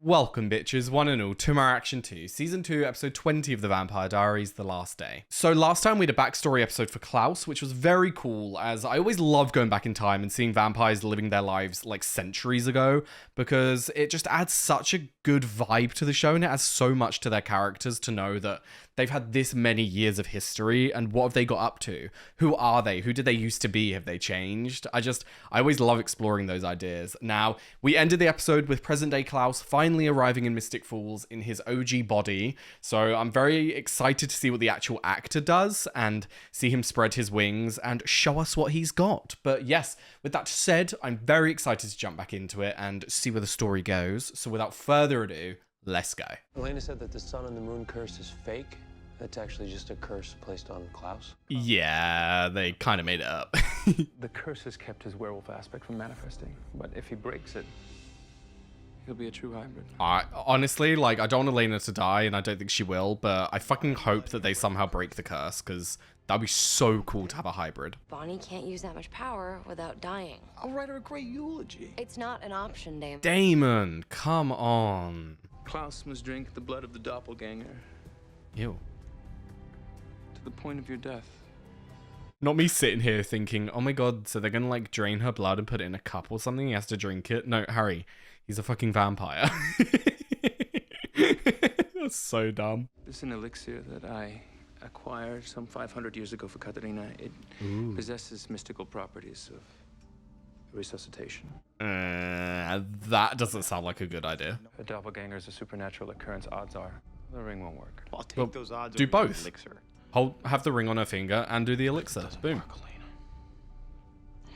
Welcome bitches, one and all, to my reaction to Season 2, Episode 20 of The Vampire Diaries, The Last Day. So last time we had a backstory episode for Klaus, which was very cool, as I always love going back in time and seeing vampires living their lives like centuries ago, because it just adds such a good vibe to the show, and it adds so much to their characters to know that they've had this many years of history, and what have they got up to? Who are they? Who did they used to be? Have they changed? I always love exploring those ideas. Now, we ended the episode with present-day Klaus finally arriving in Mystic Falls in his OG body, so I'm very excited to see what the actual actor does, and see him spread his wings, and show us what he's got. But yes, with that said, I'm very excited to jump back into it, and see where the story goes. So without further ado, let's go. Elena said that the sun and the moon curse is fake. That's actually just a curse placed on Klaus. Yeah, they kind of made it up. The curse has kept his werewolf aspect from manifesting, but if he breaks it, he'll be a true hybrid. Honestly, like, I don't want Elena to die, and I don't think she will, but I fucking hope that they somehow break the curse, because that'd be so cool to have a hybrid. Bonnie can't use that much power without dying. I'll write her a great eulogy. It's not an option, Damon. Damon, come on. Klaus must drink the blood of the doppelganger. Ew. To the point of your death. Not me sitting here thinking, oh my god, so they're gonna like drain her blood and put it in a cup or something? He has to drink it? No, Harry, he's a fucking vampire. That's so dumb. This is an elixir that I acquired some 500 years ago for Katharina. It possesses mystical properties of resuscitation. That doesn't sound like a good idea. A doppelganger is a supernatural occurrence. Odds are the ring won't work. I'll take Well, those odds. do over the both. elixir. Have the ring on her finger and do the elixir. Boom.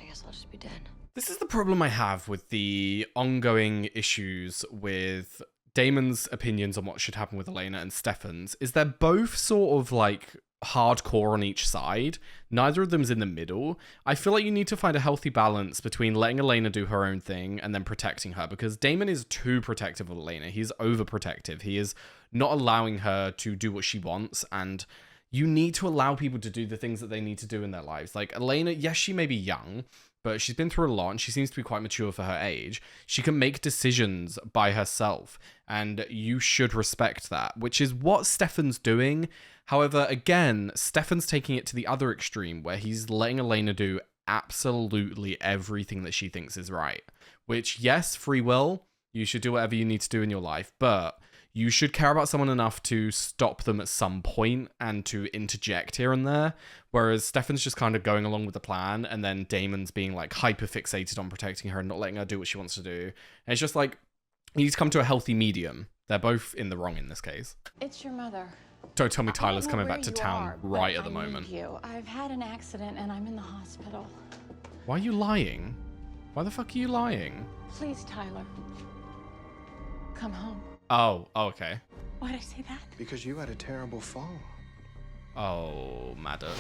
I guess I'll just be dead. This is the problem I have with the ongoing issues with Damon's opinions on what should happen with Elena and Stefan's, is they're both sort of like hardcore on each side. Neither of them's in the middle. I feel like you need to find a healthy balance between letting Elena do her own thing and then protecting her, because Damon is too protective of Elena. He's overprotective. He is not allowing her to do what she wants, and you need to allow people to do the things that they need to do in their lives. Like Elena, yes, she may be young, but she's been through a lot and she seems to be quite mature for her age. She can make decisions by herself, and you should respect that, which is what Stefan's doing. However, again, Stefan's taking it to the other extreme, where he's letting Elena do absolutely everything that she thinks is right. Which, yes, free will, you should do whatever you need to do in your life, but you should care about someone enough to stop them at some point and to interject here and there. Whereas Stefan's just kind of going along with the plan, and then Damon's being like hyper fixated on protecting her and not letting her do what she wants to do. And it's just like, you need to come to a healthy medium. They're both in the wrong in this case. It's your mother. Don't tell me Tyler's I don't know coming where back to you town are, right but at the I need moment. you. I've had an accident and I'm in the hospital. Why are you lying? Why the fuck are you lying? Please, Tyler. Come home. Oh, okay. Why'd I say that? Because you had a terrible fall. Oh, Maddox.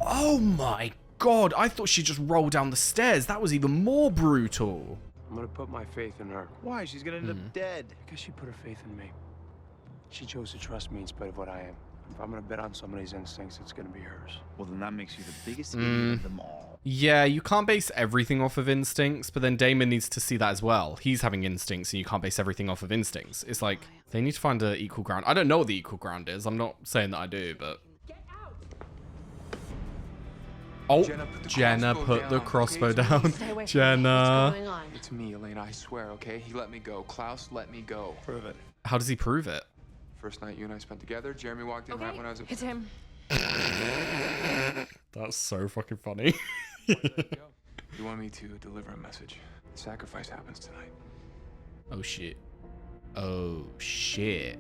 Oh my god, I thought she just rolled down the stairs. That was even more brutal. I'm gonna put my faith in her. Why? She's gonna end up dead. Because she put her faith in me. She chose to trust me in spite of what I am. If I'm gonna bet on somebody's instincts, it's gonna be hers. Well, then that makes you the biggest idiot of them all. Yeah, you can't base everything off of instincts, but then Damon needs to see that as well. He's having instincts, and you can't base everything off of instincts. It's like, they need to find an equal ground. I don't know what the equal ground is. I'm not saying that I do, but... Oh, Jenna put the crossbow down. Stay away from me. Jenna. What's going on? It's me, Elena, I swear, okay? He let me go. Klaus let me go. Prove it. How does he prove it? First night you and I spent together, Jeremy walked in right when I was... It's him. That's so fucking funny. You want me to deliver a message. The sacrifice happens tonight. Oh shit. Oh shit.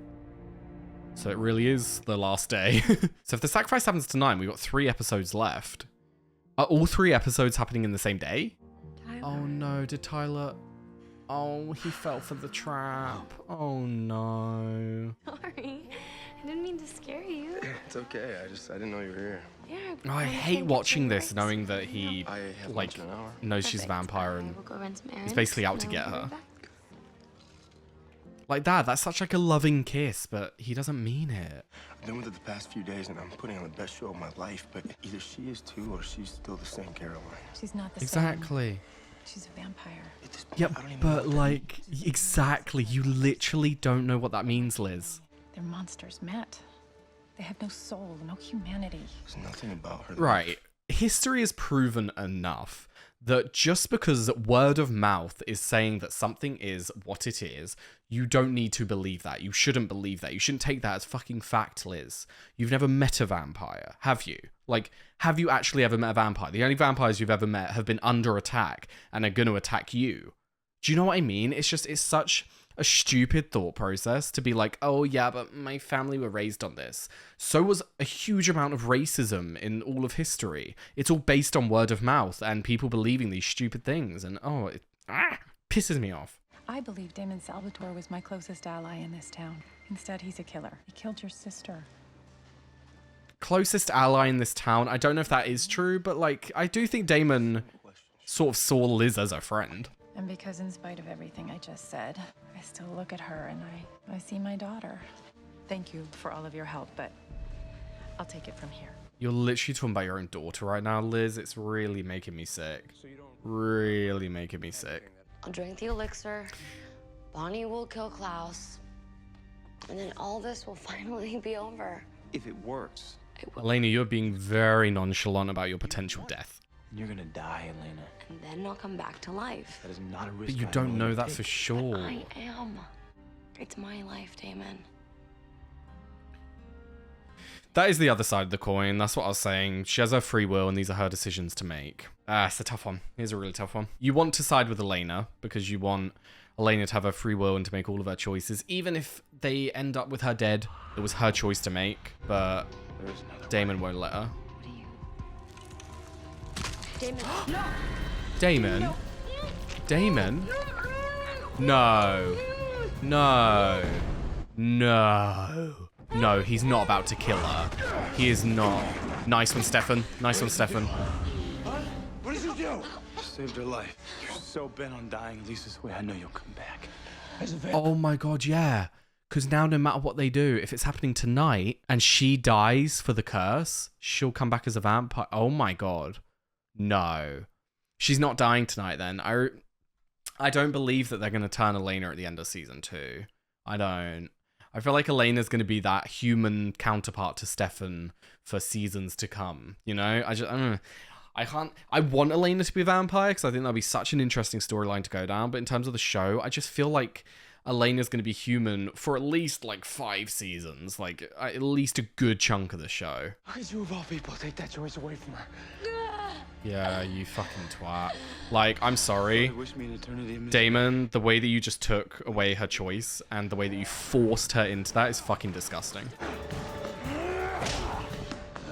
So it really is the last day. So if the sacrifice happens tonight, we've got 3 episodes left. Are all 3 episodes happening in the same day? Tyler. Oh no, did Tyler... Oh, he fell for the trap. Oh no. Sorry. I didn't mean to scare you. It's okay. I didn't know you were here. Yeah. Oh, I hate watching this, knowing that he I have like lunch in an hour. knows she's a vampire and We'll go run some errands, he's basically out and to then get we'll her. be back. Like that. That's such like a loving kiss, but he doesn't mean it. I've been with her the past few days, and I'm putting on the best show of my life. But either she is too, or she's still the same Caroline. She's not the Exactly. She's a vampire. At this point, Yep, I don't even know but what that like, exactly. You literally don't know what that means, Liz. They're monsters met. They have no soul, no humanity. There's nothing about her. Right. History has proven enough that just because word of mouth is saying that something is what it is, you don't need to believe that. You shouldn't believe that. You shouldn't take that as fucking fact, Liz. You've never met a vampire, have you? Like, have you actually ever met a vampire? The only vampires you've ever met have been under attack and are going to attack you. Do you know what I mean? It's such a stupid thought process to be like, oh yeah, but my family were raised on this. So was a huge amount of racism in all of history. It's all based on word of mouth and people believing these stupid things. And it pisses me off. I believe Damon Salvatore was my closest ally in this town. Instead, he's a killer. He killed your sister. Closest ally in this town. I don't know if that is true, but like, I do think Damon sort of saw Liz as a friend. And because in spite of everything I just said, I still look at her and I see my daughter. Thank you for all of your help, but I'll take it from here. You're literally talking about your own daughter right now, Liz. It's really making me sick. Really making me sick. I'll drink the elixir. Bonnie will kill Klaus. And then all this will finally be over. If it works, Elena, you're being very nonchalant about your potential death. you're gonna die, Elena. And then I'll come back to life. That is not a risk. But you I'm don't willing know to that take. for sure. I am. It's my life, Damon. That is the other side of the coin. That's what I was saying. She has her free will and these are her decisions to make. It's a tough one. Here's a really tough one. You want to side with Elena because you want Elena to have her free will and to make all of her choices. Even if they end up with her dead, it was her choice to make. But Damon won't let her. Damon, no! Damon? Damon? No. No. No. No, he's not about to kill her. He is not. Nice one, Stefan. Nice one, Stefan. What did you do? Saved her life. You're so bent on dying, at least this way I know you'll come back. Oh my god, yeah. Because now no matter what they do, if it's happening tonight and she dies for the curse, she'll come back as a vampire. Oh my god. No. She's not dying tonight then. I don't believe that they're going to turn Elena at the end of season 2. I don't. I feel like Elena's going to be that human counterpart to Stefan for seasons to come. You know? I want Elena to be a vampire because I think that'd be such an interesting storyline to go down. But in terms of the show, I just feel like Elena's going to be human for at least like 5 seasons. Like at least a good chunk of the show. How could you, of all people, take that choice away from her? Yeah, you fucking twat. Like, I'm sorry. I wish me an eternity of misery. Damon, the way that you just took away her choice and the way that you forced her into that is fucking disgusting.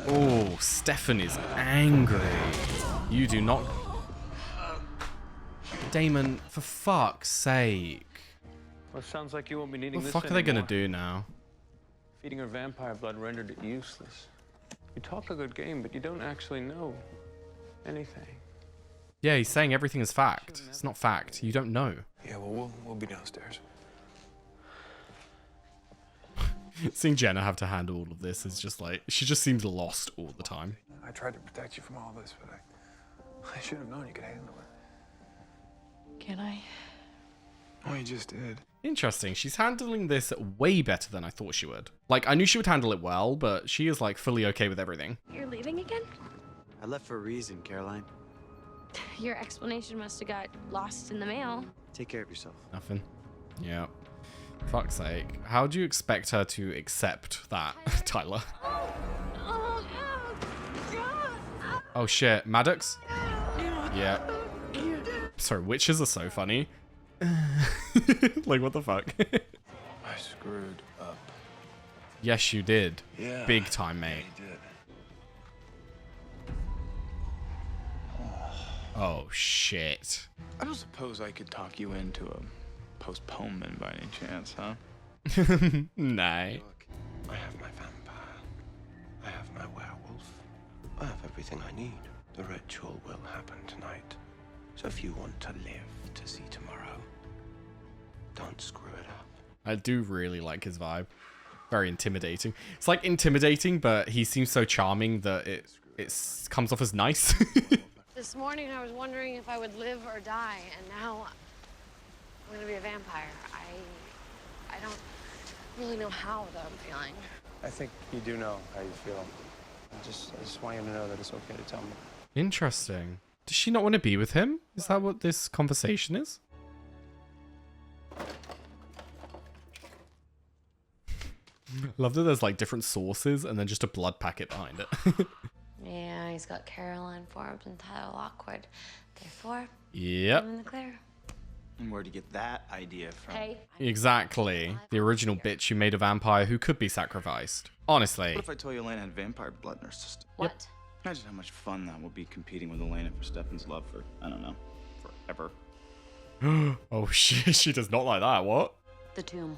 Oh, Stefan is angry. You do not... Damon, for fuck's sake. Well, it sounds like you won't be needing What the this fuck are they gonna anymore. do now? Feeding her vampire blood rendered it useless. You talk a good game, but you don't actually know anything. Yeah, he's saying everything is fact. It's not fact. You don't know. Yeah, well, we'll be downstairs. Seeing Jenna have to handle all of this is just like... She just seems lost all the time. I tried to protect you from all this, but I should have known you could handle it. Can I? Oh, you just did. Interesting. She's handling this way better than I thought she would. Like, I knew she would handle it well, but she is, like, fully okay with everything. You're leaving again? I left for a reason, Caroline. Your explanation must have got lost in the mail. Take care of yourself. Nothing. Yeah. Fuck's sake. How do you expect her to accept that, Tyler? Oh, shit. Maddox? Yeah. Sorry, witches are so funny. Like, what the fuck? I screwed up. Yes, you did. Yeah. Big time, mate. I did. Oh, shit. I don't suppose I could talk you into a postponement by any chance, huh? Nay. Look, I have my vampire. I have my werewolf. I have everything I need. The ritual will happen tonight. So if you want to live to see tomorrow, don't screw it up. I do really like his vibe. Very intimidating. It's like intimidating, but he seems so charming that it comes off as nice. This This morning I was wondering if I would live or die, and now I'm gonna be a vampire. I don't really know how, though, I'm feeling. I think you do know how you feel. I just want you to know that it's okay to tell me. Interesting. Does she not want to be with him? Is that what this conversation is? Love that there's like different sources and then just a blood packet behind it. Yeah, he's got Caroline Forbes and Tyler Lockwood. Therefore, Yep. I'm in the clear. And where'd you get that idea from? Hey. Exactly. The original bitch who made a vampire who could be sacrificed. Honestly. What if I told you Elena had vampire blood in her system? What? Imagine how much fun that would be competing with Elena for Stefan's love for, I don't know, forever. Oh shit, she does not like that. What? The tomb.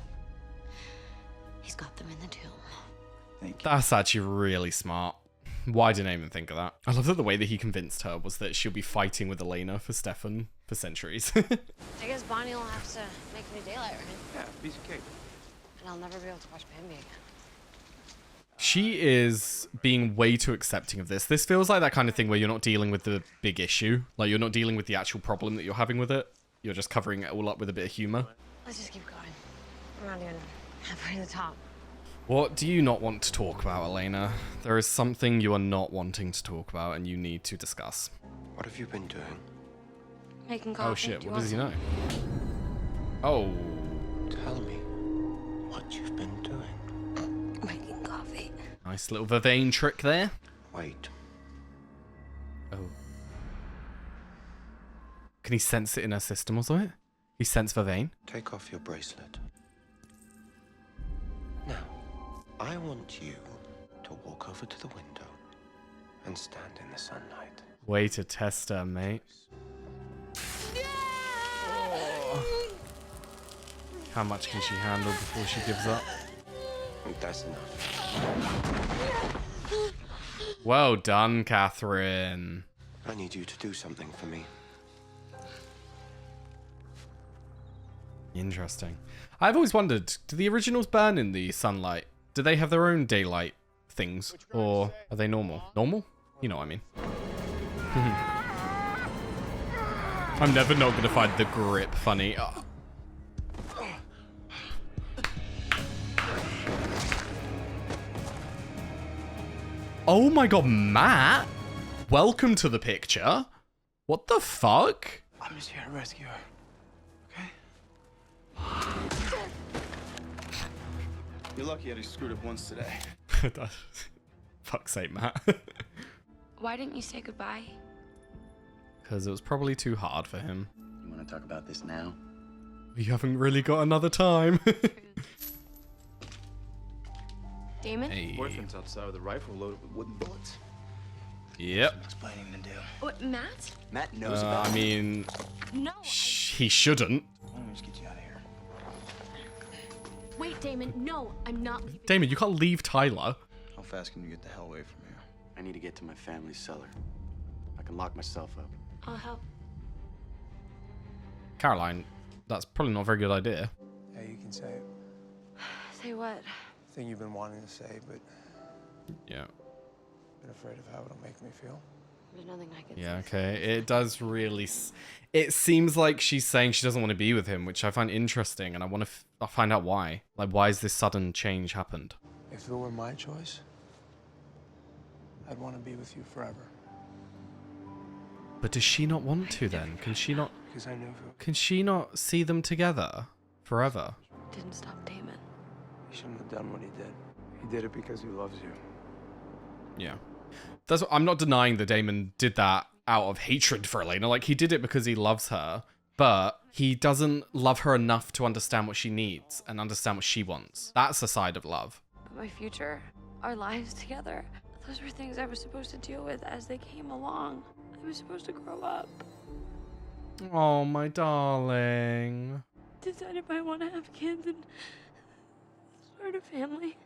He's got them in the tomb. Thank you. That's actually really smart. Why didn't I even think of that? I love that the way that he convinced her was that she'll be fighting with Elena for Stefan for centuries. I guess Bonnie will have to make new daylight, right? Yeah, piece of cake. And I'll never be able to watch Bambi again. She is being way too accepting of this. This feels like that kind of thing where you're not dealing with the big issue. Like, you're not dealing with the actual problem that you're having with it. You're just covering it all up with a bit of humor. Let's just keep going. We're not even halfway to the top. What do you not want to talk about, Elena? There is something you are not wanting to talk about and you need to discuss. What have you been doing? Making coffee. Oh shit, Do you what does he want know? Oh. Tell me what you've been doing. some? Making coffee. Nice little Vervain trick there. Wait. Oh. Can he sense it in her system or something? He sense Vervain? Take off your bracelet. Now, I want you to walk over to the window and stand in the sunlight. Way to test her, mate. Oh. How much can she handle before she gives up? That's enough. Well done, Katherine. I need you to do something for me. Interesting. I've always wondered, do the originals burn in the sunlight? Do they have their own daylight things? Or are they normal? Normal? You know what I mean. I'm never not gonna find the grip funny. Oh my god, Matt! Welcome to the picture. What the fuck? I'm just here to rescue her. You're lucky I just screwed up once today. Fuck's sake, Matt. Why didn't you say goodbye? Because it was probably too hard for him. You want to talk about this now? We haven't really got another time. Damon? Hey. Boyfriend's outside with a rifle loaded with wooden bullets. Yep. Some explaining to do. What, Matt? Matt knows about I mean, No. he shouldn't. Why don't we just get you out of here? Wait, Damon. No, I'm not. Damon, you can't leave Tyler. How fast can you get the hell away from here? I need to get to my family's cellar. I can lock myself up. I'll help. Caroline, that's probably not a very good idea. Yeah, you can say it. Say what? Thing you've been wanting to say, but Yeah. been afraid of how it'll make me feel. There's nothing I can Yeah, say. okay. It does really... It seems like she's saying she doesn't want to be with him, which I find interesting, and I want to find out why. Like, why has this sudden change happened? If it were my choice, I'd want to be with you forever. But does she not want to then? Can she not... Because I knew if it Can she not see them together forever? Didn't stop Damon. he shouldn't have done what he did. He did it because he loves you. Yeah. That's what, I'm not denying that Damon did that out of hatred for Elena. Like, he did it because he loves her, but he doesn't love her enough to understand what she needs and understand what she wants. That's a side of love. But my future, our lives together, those were things I was supposed to deal with as they came along. I was supposed to grow up. Oh, my darling. Decide if I want to have kids and start a family.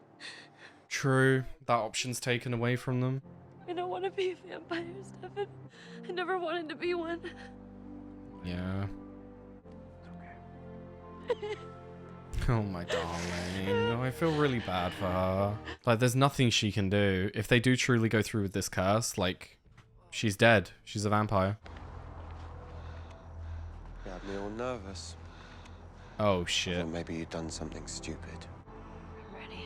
True. That option's taken away from them. I don't want to be a vampire, Stefan. I never wanted to be one. Yeah. It's okay. Oh, my darling. Oh, I feel really bad for her. Like, there's nothing she can do. If they do truly go through with this curse, like, She's dead. She's a vampire. You had me all nervous. Oh, I shit. thought maybe you'd done something stupid. I'm ready.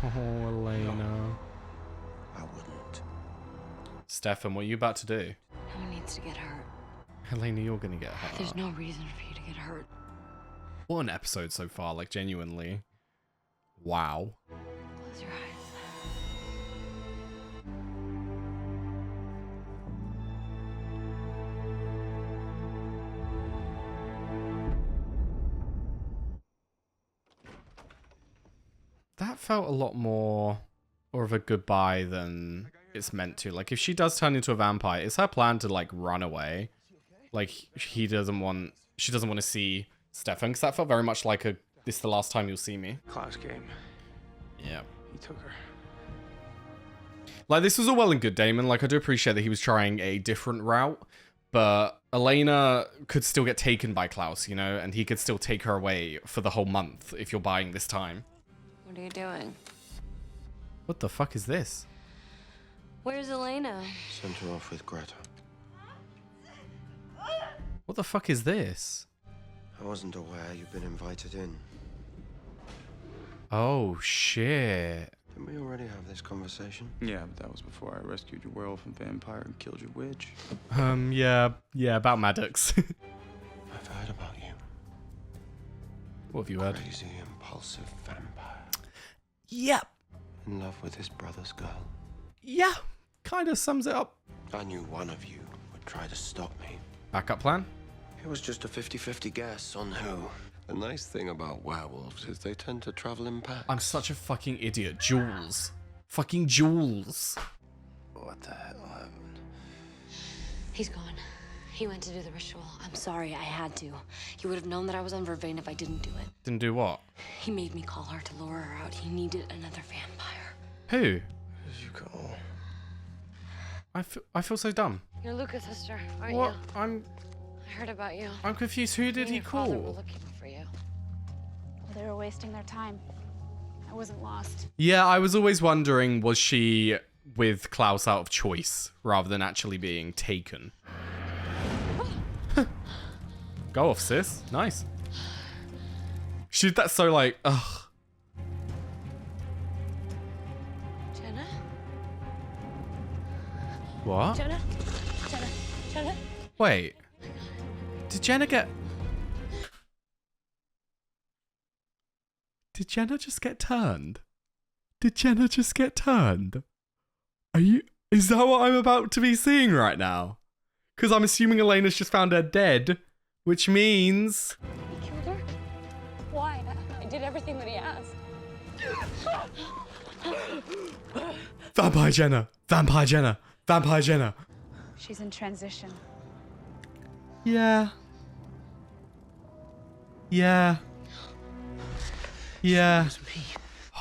Oh, Elena. I wouldn't. Stefan, what are you about to do? No one needs to get hurt. Elena, you're gonna get hurt. There's no reason for you to get hurt. What an episode so far, like, genuinely. Wow. Close your eyes. That felt a lot more of a goodbye than it's meant to. Like, if she does turn into a vampire, it's her plan to, like, run away. Like, she doesn't want to see Stefan, because that felt very much like this is the last time you'll see me. Klaus came. Yeah. He took her. Like, this was all well and good, Damon. Like, I do appreciate that he was trying a different route, but Elena could still get taken by Klaus, you know, and he could still take her away for the whole month if you're buying this time. What are you doing? What the fuck is this? Where's Elena? Sent her off with Greta. What the fuck is this? I wasn't aware you'd been invited in. Oh, shit. Didn't we already have this conversation? Yeah, but that was before I rescued your werewolf and vampire and killed your witch. Yeah, about Maddox. I've heard about you. What have you heard? Crazy, impulsive vampire. Yep. In love with his brother's girl. Yeah, kind of sums it up. I knew one of you would try to stop me. Backup plan? It was just a 50-50 guess on who. The nice thing about werewolves is they tend to travel in packs. I'm such a fucking idiot. Jules. Fucking Jules. What the hell happened? He's gone. He went to do the ritual. I'm sorry, I had to. He would have known that I was on Vervain if I didn't do it. Didn't do what? He made me call her to lure her out. He needed another vampire. Who? As you call. I feel so dumb. You're Luca's sister, aren't What? you? I heard about you. I'm confused. Who did and he your father were call? looking for you. They were wasting their time. I wasn't lost. Yeah, I was always wondering, was she with Klaus out of choice rather than actually being taken? Go off, sis. Nice. She did that so like, ugh. Jenna? What? Jenna? Jenna? Wait. Did Jenna get... Did Jenna just get turned? Did Jenna just get turned? Are you... Is that what I'm about to be seeing right now? Because I'm assuming Elena's just found her dead, which means... He killed her? Why? I did everything that he asked. Vampire Jenna! Vampire Jenna! Vampire Jenna! She's in transition. Yeah. Yeah. Yeah.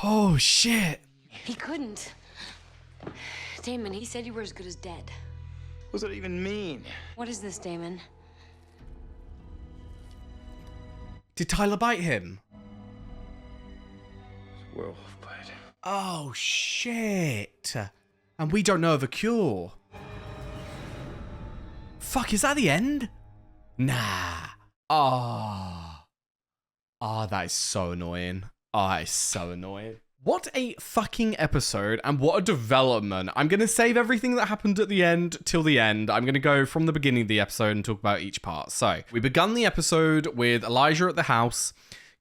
Oh, shit. He couldn't. Damon, he said you were as good as dead. What does that even mean? What is this, Damon? Did Tyler bite him? Werewolf blade. Oh, shit. And we don't know of a cure. Fuck, is that the end? Nah. Oh. Oh, that is so annoying. Oh, that is so annoying. What a fucking episode and what a development. I'm going to save everything that happened at the end till the end. I'm going to go from the beginning of the episode and talk about each part. So, we begun the episode with Elijah at the house,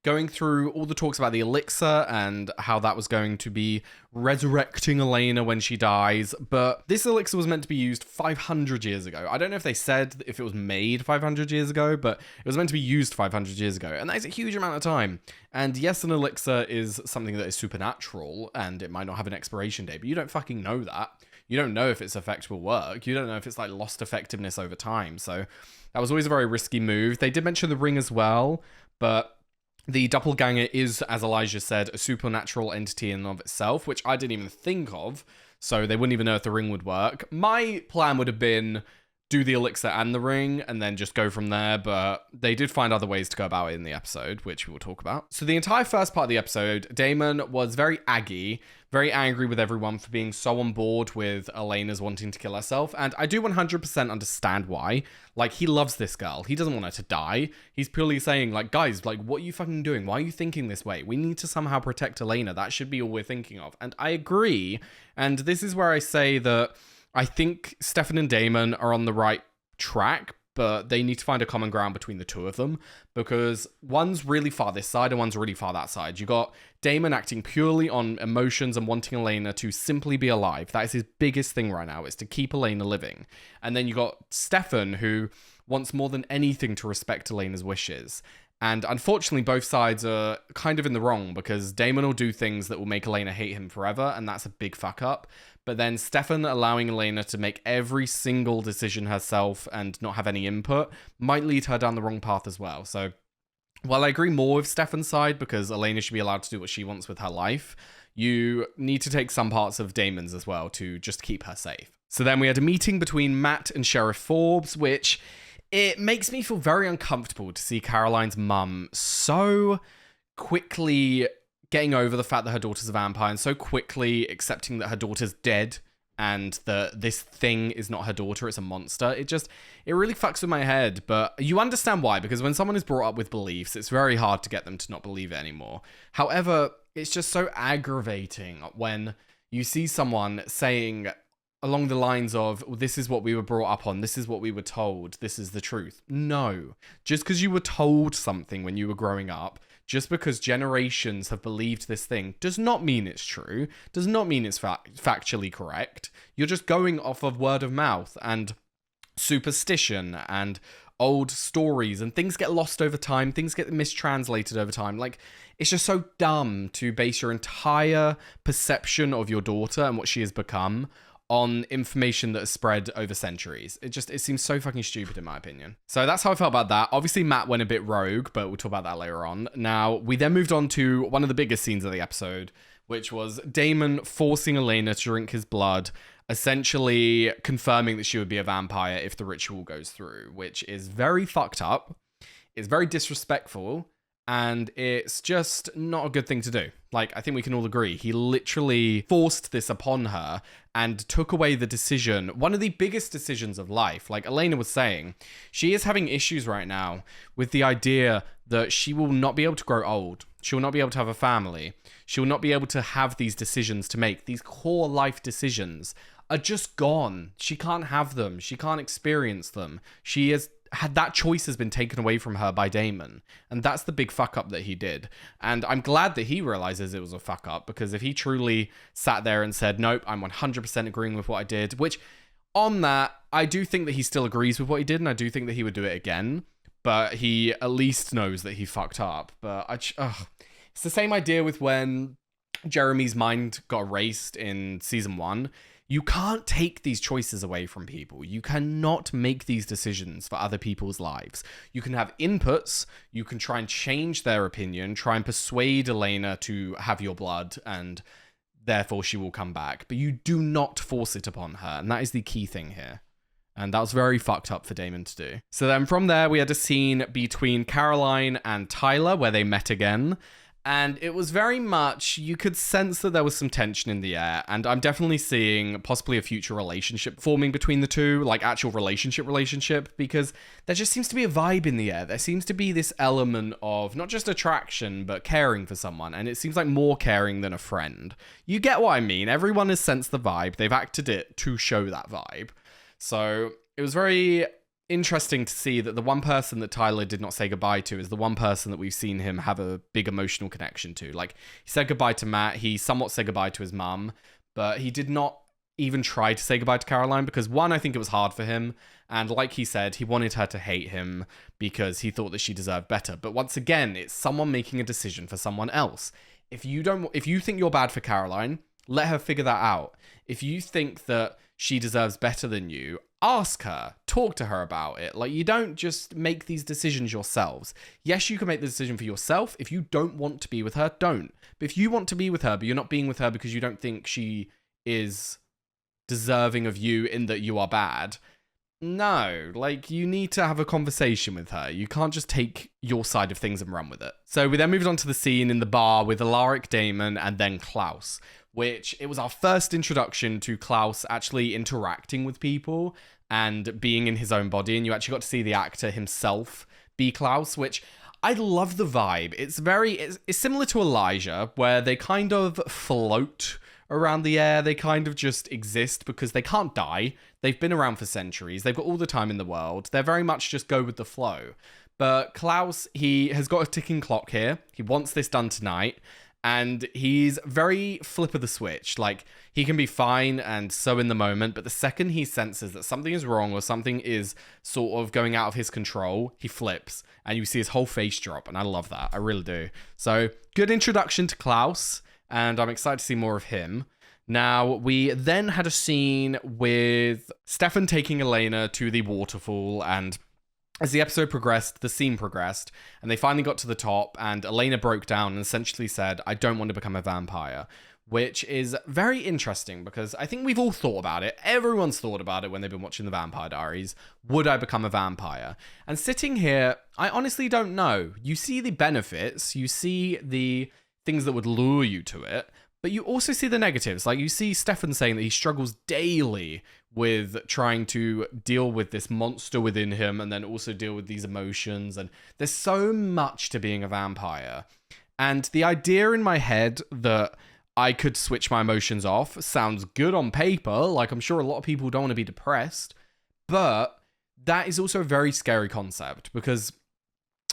going through all the talks about the elixir and how that was going to be resurrecting Elena when she dies. But this elixir was meant to be used 500 years ago. I don't know if they said if it was made 500 years ago, but it was meant to be used 500 years ago. And that is a huge amount of time. And yes, an elixir is something that is supernatural and it might not have an expiration date, but you don't fucking know that. You don't know if its effect will work. You don't know if it's like lost effectiveness over time. So that was always a very risky move. They did mention the ring as well, but the doppelganger is, as Elijah said, a supernatural entity in and of itself, which I didn't even think of, so they wouldn't even know if the ring would work. My plan would have been do the elixir and the ring and then just go from there, but they did find other ways to go about it in the episode, which we will talk about. So the entire first part of the episode, Damon was very aggy, very angry with everyone for being so on board with Elena's wanting to kill herself, and I do 100% understand why. Like, he loves this girl. He doesn't want her to die. He's purely saying, like, guys, like, what are you fucking doing? Why are you thinking this way? We need to somehow protect Elena. That should be all we're thinking of. And I agree, and this is where I say that I think Stefan and Damon are on the right track, but they need to find a common ground between the two of them, because one's really far this side and one's really far that side. You got Damon acting purely on emotions and wanting Elena to simply be alive. That is his biggest thing right now, is to keep Elena living. And then you got Stefan, who wants more than anything to respect Elena's wishes. And unfortunately, both sides are kind of in the wrong, because Damon will do things that will make Elena hate him forever, and that's a big fuck up. But then Stefan allowing Elena to make every single decision herself and not have any input might lead her down the wrong path as well. So while I agree more with Stefan's side, because Elena should be allowed to do what she wants with her life, you need to take some parts of Damon's as well to just keep her safe. So then we had a meeting between Matt and Sheriff Forbes, which it makes me feel very uncomfortable to see Caroline's mum so quickly getting over the fact that her daughter's a vampire and so quickly accepting that her daughter's dead and that this thing is not her daughter, it's a monster. It really fucks with my head, but you understand why, because when someone is brought up with beliefs, it's very hard to get them to not believe it anymore. However, it's just so aggravating when you see someone saying along the lines of, this is what we were brought up on, this is what we were told, this is the truth. No. Just because you were told something when you were growing up, just because generations have believed this thing, does not mean it's true, does not mean it's factually correct. You're just going off of word of mouth and superstition and old stories, and things get lost over time, things get mistranslated over time. Like, it's just so dumb to base your entire perception of your daughter and what she has become on information that has spread over centuries. It seems so fucking stupid in my opinion. So that's how I felt about that. Obviously Matt went a bit rogue, but we'll talk about that later on. Now, we then moved on to one of the biggest scenes of the episode, which was Damon forcing Elena to drink his blood, essentially confirming that she would be a vampire if the ritual goes through, which is very fucked up. It's very disrespectful, and it's just not a good thing to do. Like, I think we can all agree. He literally forced this upon her and took away the decision, one of the biggest decisions of life. Like Elena was saying, she is having issues right now with the idea that she will not be able to grow old. She will not be able to have a family. She will not be able to have these decisions to make. These core life decisions are just gone. She can't have them. She can't experience them. She has had that choice has been taken away from her by Damon. And that's the big fuck up that he did. And I'm glad that he realizes it was a fuck up, because if he truly sat there and said, nope, I'm 100% agreeing with what I did, which on that, I do think that he still agrees with what he did, and I do think that he would do it again, but he at least knows that he fucked up. But it's the same idea with when Jeremy's mind got erased in season 1. You can't take these choices away from people. You cannot make these decisions for other people's lives. You can have inputs. You can try and change their opinion, try and persuade Elena to have your blood, and therefore she will come back. But you do not force it upon her. And that is the key thing here. And that was very fucked up for Damon to do. So then from there, we had a scene between Caroline and Tyler where they met again. And it was very much, you could sense that there was some tension in the air. And I'm definitely seeing possibly a future relationship forming between the two, like actual relationship, because there just seems to be a vibe in the air. There seems to be this element of not just attraction, but caring for someone. And it seems like more caring than a friend. You get what I mean. Everyone has sensed the vibe. They've acted it to show that vibe. So it was very interesting to see that the one person that Tyler did not say goodbye to is the one person that we've seen him have a big emotional connection to. Like, he said goodbye to Matt, he somewhat said goodbye to his mum, but he did not even try to say goodbye to Caroline because, one, I think it was hard for him, and like he said, he wanted her to hate him because he thought that she deserved better. But once again, it's someone making a decision for someone else. If you think you're bad for Caroline, let her figure that out. If you think that she deserves better than you, ask her, talk to her about it. Like, you don't just make these decisions yourselves. Yes, you can make the decision for yourself. If you don't want to be with her, don't. But if you want to be with her, but you're not being with her because you don't think she is deserving of you in that you are bad, No, like, you need to have a conversation with her. You can't just take your side of things and run with it. So we then moved on to the scene in the bar with Alaric, Damon, and then Klaus, which it was our first introduction to Klaus actually interacting with people and being in his own body, and you actually got to see the actor himself be Klaus, which I love the vibe. It's similar to Elijah, where they kind of float around the air. They kind of just exist because they can't die. They've been around for centuries. They've got all the time in the world. They're very much just go with the flow. But Klaus, he has got a ticking clock here. He wants this done tonight. And he's very flip of the switch. Like, he can be fine and so in the moment, but the second he senses that something is wrong or something is sort of going out of his control, he flips. And you see his whole face drop. And I love that. I really do. So, good introduction to Klaus. And I'm excited to see more of him. Now, we then had a scene with Stefan taking Elena to the waterfall, and as the episode progressed, the scene progressed, and they finally got to the top, and Elena broke down and essentially said, I don't want to become a vampire, which is very interesting because I think we've all thought about it. Everyone's thought about it when they've been watching the Vampire Diaries. Would I become a vampire? And sitting here, I honestly don't know. You see the benefits, you see the things that would lure you to it, but you also see the negatives. Like, you see Stefan saying that he struggles daily with trying to deal with this monster within him and then also deal with these emotions. And there's so much to being a vampire. And the idea in my head that I could switch my emotions off sounds good on paper. Like, I'm sure a lot of people don't want to be depressed, but that is also a very scary concept because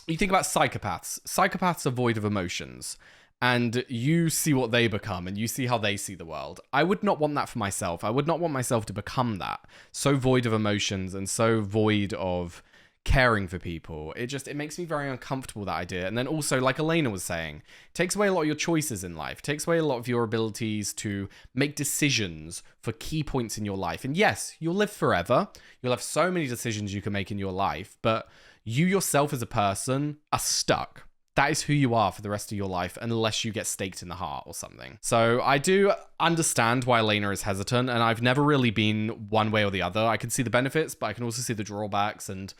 you think about psychopaths. Psychopaths are void of emotions. And you see what they become and you see how they see the world. I would not want that for myself. I would not want myself to become that. So void of emotions and so void of caring for people. It makes me very uncomfortable, that idea. And then also, like Elena was saying, it takes away a lot of your choices in life. It takes away a lot of your abilities to make decisions for key points in your life. And yes, you'll live forever. You'll have so many decisions you can make in your life, but you yourself as a person are stuck. That is who you are for the rest of your life, unless you get staked in the heart or something. So I do understand why Elena is hesitant, and I've never really been one way or the other. I can see the benefits, but I can also see the drawbacks, and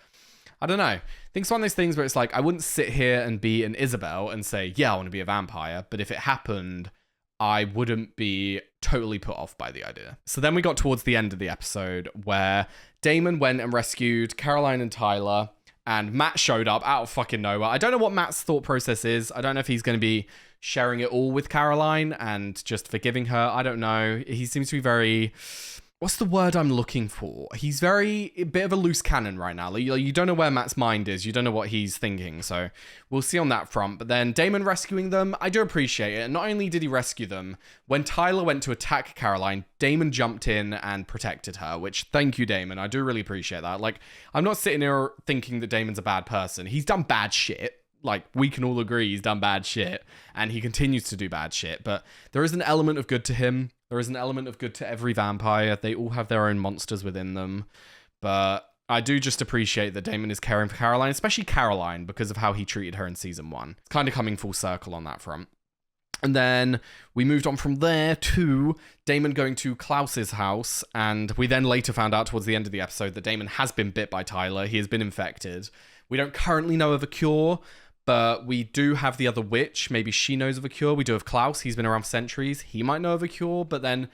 I don't know. I think it's one of those things where it's like, I wouldn't sit here and be an Isabel and say, yeah, I want to be a vampire, but if it happened, I wouldn't be totally put off by the idea. So then we got towards the end of the episode where Damon went and rescued Caroline and Tyler, and Matt showed up out of fucking nowhere. I don't know what Matt's thought process is. I don't know if he's going to be sharing it all with Caroline and just forgiving her. I don't know. He seems to be very... What's the word I'm looking for? He's a bit of a loose cannon right now. Like, you don't know where Matt's mind is. You don't know what he's thinking. So we'll see on that front. But then Damon rescuing them, I do appreciate it. And not only did he rescue them, when Tyler went to attack Caroline, Damon jumped in and protected her, which, thank you, Damon. I do really appreciate that. Like, I'm not sitting here thinking that Damon's a bad person. He's done bad shit. Like, we can all agree he's done bad shit. And he continues to do bad shit. But there is an element of good to him. There is an element of good to every vampire. They all have their own monsters within them. But I do just appreciate that Damon is caring for Caroline, especially Caroline, because of how he treated her in season 1. It's kind of coming full circle on that front. And then we moved on from there to Damon going to Klaus's house. And we then later found out towards the end of the episode that Damon has been bit by Tyler. He has been infected. We don't currently know of a cure, but we do have the other witch. Maybe she knows of a cure. We do have Klaus. He's been around for centuries. He might know of a cure, but then...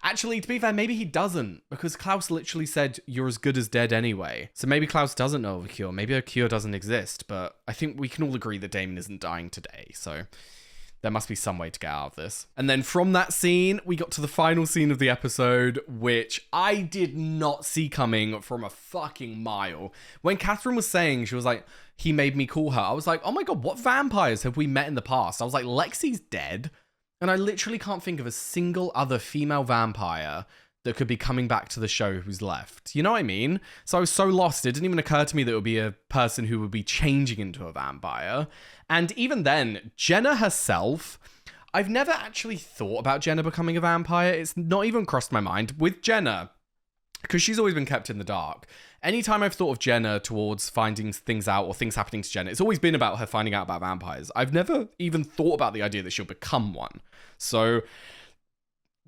Actually, to be fair, maybe he doesn't, because Klaus literally said, you're as good as dead anyway. So maybe Klaus doesn't know of a cure. Maybe a cure doesn't exist, but I think we can all agree that Damon isn't dying today, so... There must be some way to get out of this. And then from that scene, we got to the final scene of the episode, which I did not see coming from a fucking mile. When Katherine was saying, she was like, he made me call her. I was like, oh my God, what vampires have we met in the past? I was like, Lexi's dead. And I literally can't think of a single other female vampire that could be coming back to the show who's left. You know what I mean? So I was so lost. It didn't even occur to me that it would be a person who would be changing into a vampire. And even then, Jenna herself, I've never actually thought about Jenna becoming a vampire. It's not even crossed my mind. With Jenna, because she's always been kept in the dark, anytime I've thought of Jenna towards finding things out or things happening to Jenna, it's always been about her finding out about vampires. I've never even thought about the idea that she'll become one. So...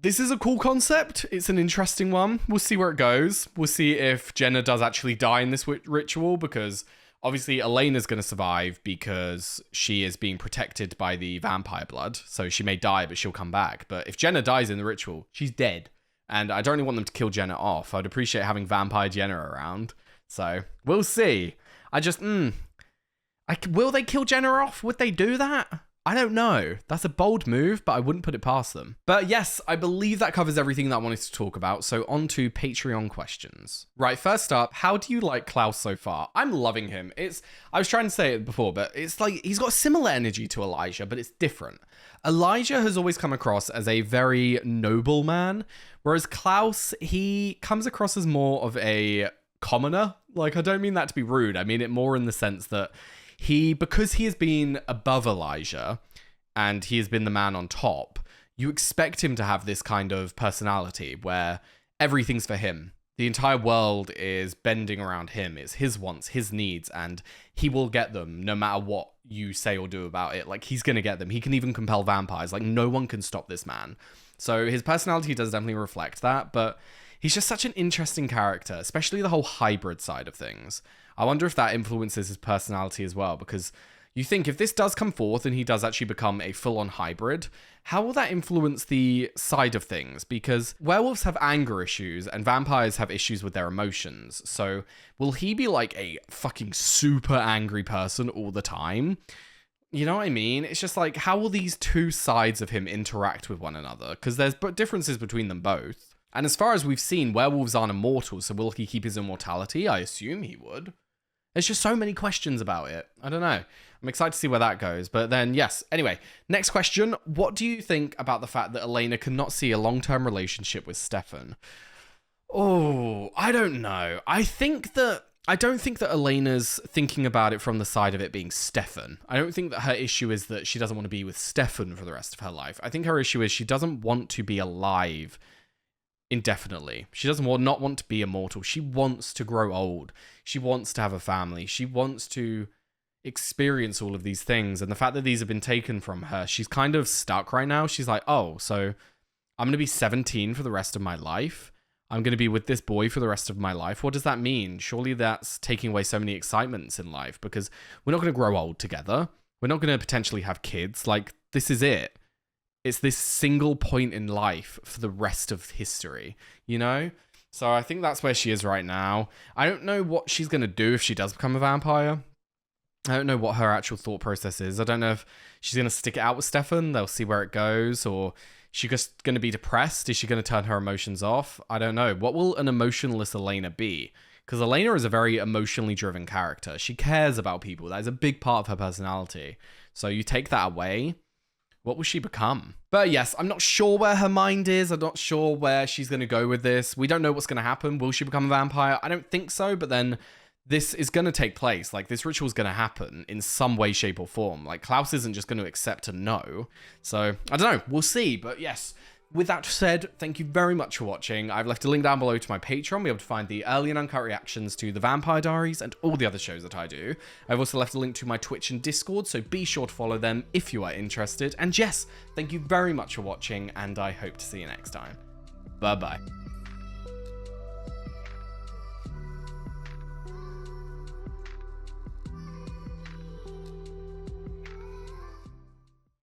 This is a cool concept. It's an interesting one. We'll see where it goes. We'll see if Jenna does actually die in this ritual, because obviously Elena's going to survive because she is being protected by the vampire blood. So she may die, but she'll come back. But if Jenna dies in the ritual, she's dead. And I don't really want them to kill Jenna off. I'd appreciate having vampire Jenna around. So we'll see. I just, will they kill Jenna off? Would they do that? I don't know. That's a bold move, but I wouldn't put it past them. But yes, I believe that covers everything that I wanted to talk about. So on to Patreon questions. Right, first up, how do you like Klaus so far? I'm loving him. I was trying to say it before, but it's like he's got similar energy to Elijah, but it's different. Elijah has always come across as a very noble man, whereas Klaus, he comes across as more of a commoner. Like, I don't mean that to be rude. I mean it more in the sense that because he has been above Elijah and he has been the man on top, you expect him to have this kind of personality where everything's for him. The entire world is bending around him. It's his wants, his needs, and he will get them no matter what you say or do about it. Like, he's going to get them. He can even compel vampires. Like, no one can stop this man. So his personality does definitely reflect that, but he's just such an interesting character, especially the whole hybrid side of things. I wonder if that influences his personality as well, because you think if this does come forth and he does actually become a full-on hybrid, how will that influence the side of things? Because werewolves have anger issues and vampires have issues with their emotions. So will he be like a fucking super angry person all the time? You know what I mean? It's just like, how will these two sides of him interact with one another? Because there's differences between them both. And as far as we've seen, werewolves aren't immortal, so will he keep his immortality? I assume he would. There's just so many questions about it. I don't know. I'm excited to see where that goes. But then, yes. Anyway, next question. What do you think about the fact that Elena cannot see a long-term relationship with Stefan? Oh, I don't know. I don't think that Elena's thinking about it from the side of it being Stefan. I don't think that her issue is that she doesn't want to be with Stefan for the rest of her life. I think her issue is she doesn't want to be alive indefinitely. She doesn't not want to be immortal. She wants to grow old. She wants to have a family. She wants to experience all of these things. And the fact that these have been taken from her, she's kind of stuck right now. She's like, oh, so I'm going to be 17 for the rest of my life. I'm going to be with this boy for the rest of my life. What does that mean? Surely that's taking away so many excitements in life, because we're not going to grow old together. We're not going to potentially have kids. Like, this is it. It's this single point in life for the rest of history, you know? So I think that's where she is right now. I don't know what she's going to do if she does become a vampire. I don't know what her actual thought process is. I don't know if she's going to stick it out with Stefan. They'll see where it goes. Or she's just going to be depressed. Is she going to turn her emotions off? I don't know. What will an emotionless Elena be? Because Elena is a very emotionally driven character. She cares about people. That is a big part of her personality. So you take that away, what will she become? But yes, I'm not sure where her mind is. I'm not sure where she's going to go with this. We don't know what's going to happen. Will she become a vampire? I don't think so, but then this is going to take place. Like, this ritual is going to happen in some way, shape, or form. Like, Klaus isn't just going to accept a no. So, I don't know. We'll see. But yes, with that said, thank you very much for watching. I've left a link down below to my Patreon. Be able to find the early and uncut reactions to the Vampire Diaries and all the other shows that I do. I've also left a link to my Twitch and Discord, so be sure to follow them if you are interested. And yes, thank you very much for watching, and I hope to see you next time. Bye-bye.